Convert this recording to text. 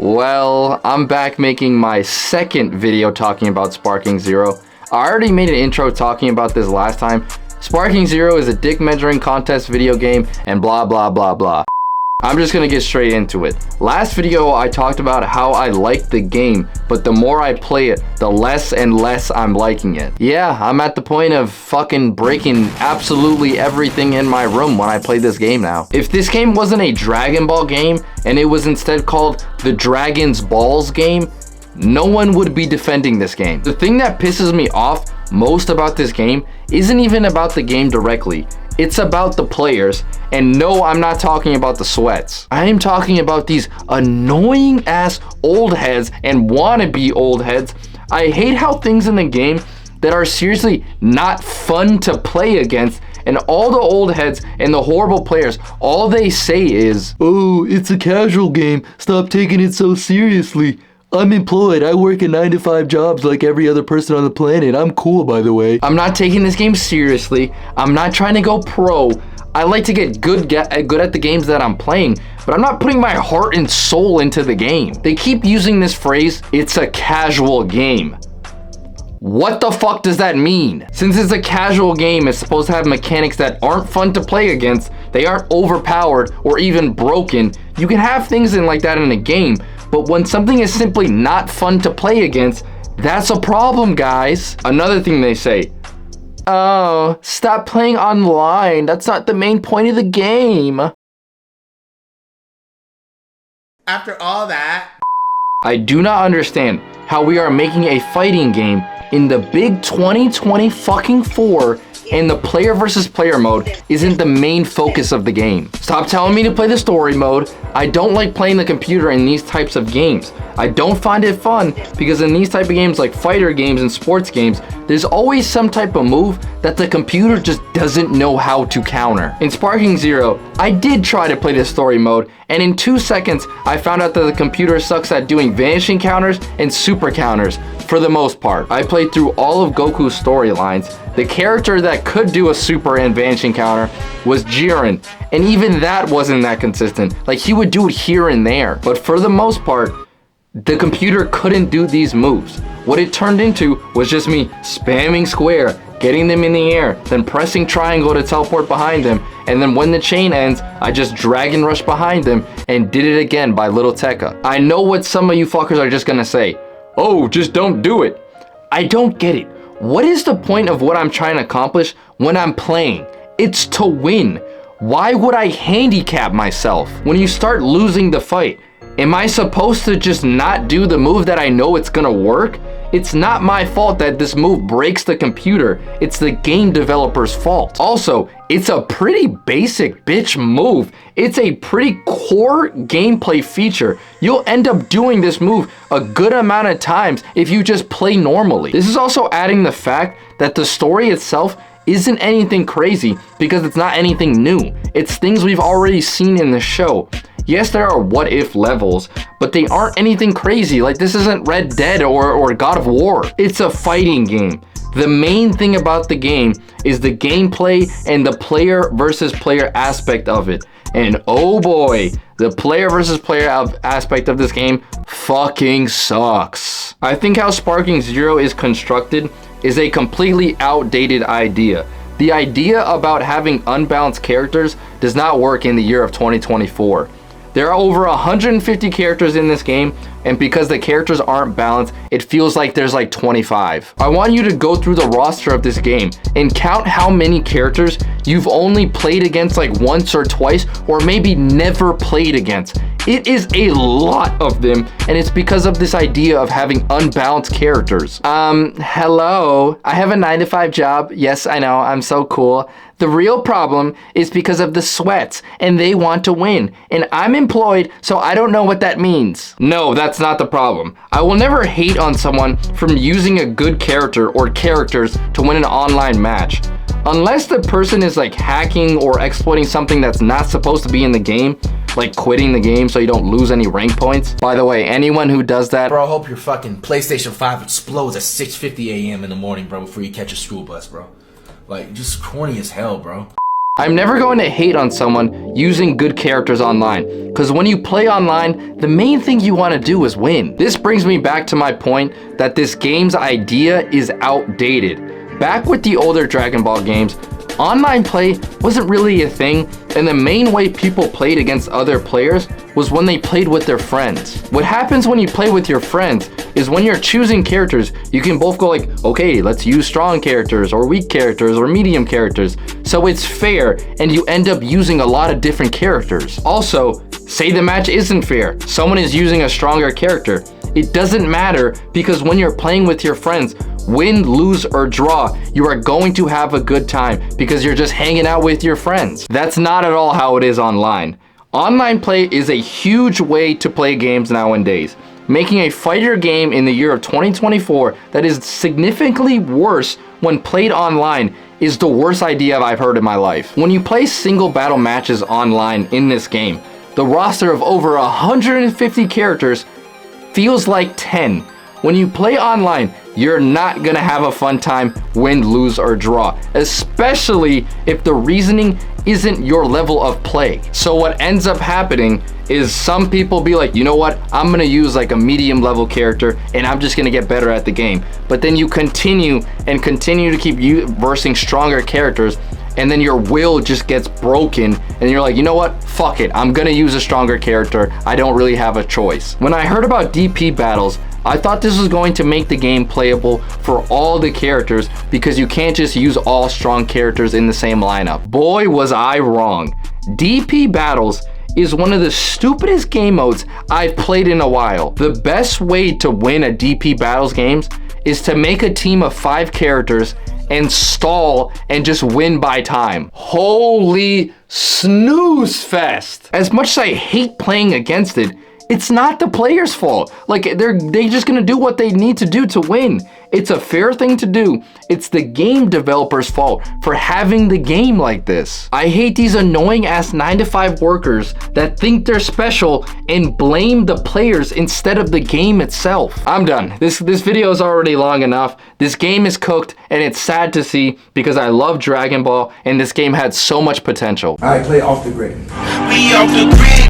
Well, I'm back making my second video talking about Sparking Zero. I already made an intro talking about this last time. Sparking Zero is a dick measuring contest video game and blah blah blah blah. I'm just gonna get straight into it. Last video I talked about how I like the game, but the more I play it, the less and less I'm liking it. Yeah, I'm at the point of fucking breaking absolutely everything in my room when I play this game now. If this game wasn't a Dragon Ball game and it was instead called the Dragon's Balls game, no one would be defending this game. The thing that pisses me off most about this game isn't even about the game directly. It's about the players, and no, I'm not talking about the sweats. I am talking about these annoying ass old heads and wannabe old heads. I hate how things in the game that are seriously not fun to play against, and all the old heads and the horrible players, all they say is, "Oh, it's a casual game, stop taking it so seriously. I'm employed, I work in 9-to-5 jobs like every other person on the planet. I'm cool, by the way. I'm not taking this game seriously. I'm not trying to go pro. I like to get good at the games that I'm playing, but I'm not putting my heart and soul into the game." They keep using this phrase, "it's a casual game." What the fuck does that mean? Since it's a casual game, it's supposed to have mechanics that aren't fun to play against, they aren't overpowered or even broken. You can have things like that in a game, but when something is simply not fun to play against, that's a problem, guys. Another thing they say, "Oh, stop playing online. That's not the main point of the game." After all that, I do not understand how we are making a fighting game in the big 2020 fucking 4 and the player versus player mode isn't the main focus of the game. Stop telling me to play the story mode. I don't like playing the computer in these types of games. I don't find it fun because in these type of games like fighter games and sports games, there's always some type of move that the computer just doesn't know how to counter. In Sparking Zero, I did try to play the story mode, and in 2 seconds, I found out that the computer sucks at doing vanishing counters and super counters for the most part. I played through all of Goku's storylines. The character that could do a super and vanishing counter was Jiren, and even that wasn't that consistent. Like, he would do it here and there, but for the most part, the computer couldn't do these moves. What it turned into was just me spamming square, getting them in the air, then pressing triangle to teleport behind them, and then when the chain ends, I just drag and rush behind them and did it again by Little Tekka. I know what some of you fuckers are just gonna say. "Oh, just don't do it." I don't get it. What is the point of what I'm trying to accomplish when I'm playing? It's to win. Why would I handicap myself? When you start losing the fight, am I supposed to just not do the move that I know it's gonna work? It's not my fault that this move breaks the computer. It's the game developer's fault. Also, it's a pretty basic bitch move. It's a pretty core gameplay feature. You'll end up doing this move a good amount of times if you just play normally. This is also adding the fact that the story itself isn't anything crazy because it's not anything new. It's things we've already seen in the show. Yes, there are what if levels, but they aren't anything crazy. Like, this isn't Red Dead or God of War. It's a fighting game. The main thing about the game is the gameplay and the player versus player aspect of it. And oh boy, the player versus player aspect of this game fucking sucks. I think how Sparking Zero is constructed is a completely outdated idea. The idea about having unbalanced characters does not work in the year of 2024. There are over 150 characters in this game, and because the characters aren't balanced, it feels like there's like 25. I want you to go through the roster of this game and count how many characters you've only played against like once or twice, or maybe never played against. It is a lot of them, and it's because of this idea of having unbalanced characters. Hello, I have a 9-to-5 job. Yes, I know, I'm so cool. The real problem is because of the sweats, and they want to win. And I'm employed, so I don't know what that means. No, that's not the problem. I will never hate on someone from using a good character or characters to win an online match. Unless the person is like hacking or exploiting something that's not supposed to be in the game, like quitting the game so you don't lose any rank points. By the way, anyone who does that, bro, I hope your fucking PlayStation 5 explodes at 6:50 a.m. in the morning, bro, before you catch a school bus, bro. Like, just corny as hell, bro. I'm never going to hate on someone using good characters online, because when you play online, the main thing you want to do is win. This brings me back to my point that this game's idea is outdated. Back with the older Dragon Ball games, online play wasn't really a thing, and the main way people played against other players was when they played with their friends. What happens when you play with your friends is when you're choosing characters, you can both go like, okay, let's use strong characters or weak characters or medium characters. So it's fair, and you end up using a lot of different characters. Also, say the match isn't fair, someone is using a stronger character. It doesn't matter, because when you're playing with your friends, win, lose, or draw, you are going to have a good time because you're just hanging out with your friends. That's not at all how it is online. Online play is a huge way to play games nowadays. Making a fighter game in the year of 2024 that is significantly worse when played online is the worst idea I've heard in my life. When you play single battle matches online in this game, the roster of over 150 characters feels like 10. When you play online, you're not gonna have a fun time, win, lose, or draw, especially if the reasoning isn't your level of play. So what ends up happening is some people be like, you know what, I'm gonna use like a medium level character and I'm just gonna get better at the game. But then you continue to keep versing stronger characters, and then your will just gets broken and you're like, you know what, fuck it, I'm gonna use a stronger character, I don't really have a choice. When I heard about DP battles, I thought this was going to make the game playable for all the characters, because you can't just use all strong characters in the same lineup. Boy, was I wrong. DP battles is one of the stupidest game modes I've played in a while. The best way to win a DP battles games is to make a team of 5 characters and stall and just win by time. Holy snooze fest. As much as I hate playing against it, it's not the player's fault. Like, they're just gonna do what they need to do to win. It's a fair thing to do. It's the game developer's fault for having the game like this. I hate these annoying ass 9-to-5 workers that think they're special and blame the players instead of the game itself. I'm done. This video is already long enough. This game is cooked, and it's sad to see because I love Dragon Ball and this game had so much potential. I play off the grid. We off the grid.